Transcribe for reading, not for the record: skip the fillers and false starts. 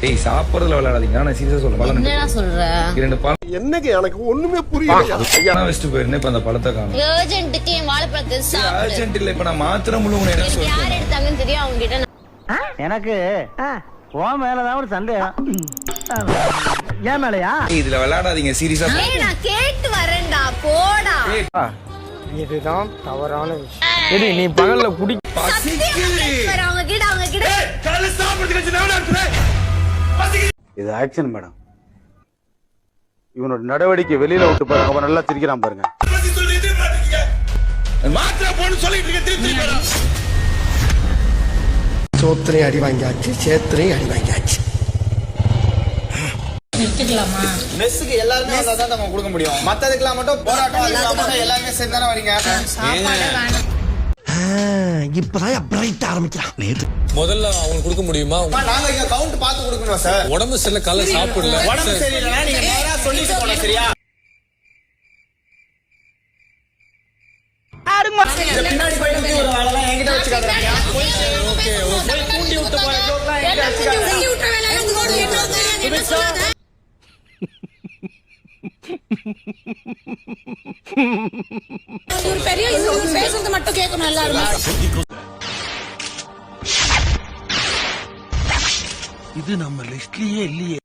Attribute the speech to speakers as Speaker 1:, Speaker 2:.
Speaker 1: டேய் சாப்பிடுறதுல விளையாடாதீங்க. நான் சீரியஸா சொல்றேன்.
Speaker 2: என்னடா சொல்ற?
Speaker 1: இரண்டு பழம்
Speaker 3: என்னங்க எனக்கு ஒண்ணுமே புரியல.
Speaker 1: நான் வெஸ்ட் போயிருந்தேன். இப்ப அந்த பழத்தை காணோம்.
Speaker 2: அர்ஜென்ட்க்கு என் வாழைப்பழத்தை சாப்பிடு.
Speaker 1: அர்ஜென்ட் இல்ல. இப்ப நான் மாத்திரை முழுவதும் என்ன
Speaker 2: யார்
Speaker 1: சொல்றேன்?
Speaker 2: எடுத்தாங்கன்னு தெரியும் அவங்க கிட்ட.
Speaker 4: எனக்கு உன் மேலதான் ஒரு சந்தேகம். ஏன் மேலையா?
Speaker 1: இதுல விளையாடாதீங்க சீரியஸா.
Speaker 2: ஏய் நான் கேட்டு வரேன்டா போடா.
Speaker 3: இதுதான் தவறான விஷயம்.
Speaker 4: சரி நீ பகல்ல குடி
Speaker 2: அவங்க கிட்ட
Speaker 1: காலை சாப்பிடுறதுக்கு நான் நடத்துறேன்.
Speaker 5: இது ஆக்ஷன் மேடம். இவனோட நடவடிக்கை வெளியில விட்டு பாருங்க. அவன் நல்லா சிரிக்கிறான் பாருங்க.
Speaker 1: மாத்திரை போன்னு சொல்லிட்டு இருக்க. திருப்பி
Speaker 3: சோத்திரையும் அடி வாங்கியாச்சு, சேத்திரையும் அடி வாங்கியாச்சு.
Speaker 2: நிறுத்திக்கலாமா?
Speaker 6: மெஸ்ஸுக்கு எல்லாருமே அதான் நம்ம கொடுக்க முடியும். மத்ததுக்கெல்லாம் மட்டும் போராட்டம் எல்லாருமே சேர்ந்து தானே வரீங்க.
Speaker 2: சாப்பாடே வேணும்.
Speaker 3: இப்பதான் பிரைட் ஆரம்பிக்கிறான்.
Speaker 7: முதல்ல அவங்க கொடுக்க முடியுமா?
Speaker 6: நாங்க இங்க கவுண்ட் பார்த்து கொடுக்கணும் சார்.
Speaker 7: உடம்பு சரியில்லை, காலை சாப்பிடல.
Speaker 6: உடம்பு சரியில்லைன்னா நீங்க நேரா சொல்லிட்டு போலாம். சரியா? பின்னாடி போயிட்டு ஒரு வேலைலாம் என்கிட்ட வச்சுக்காதீங்க.
Speaker 7: Okay okay.
Speaker 6: கூண்டி விட்டு போற ஜோக்லாம் என்கிட்ட வச்சுக்காதீங்க.
Speaker 2: பெரிய பேசுறது மட்டும் கேட்கணும் எல்லாரும்.
Speaker 3: இது நம்ம லிஸ்ட்லயே இல்லையே.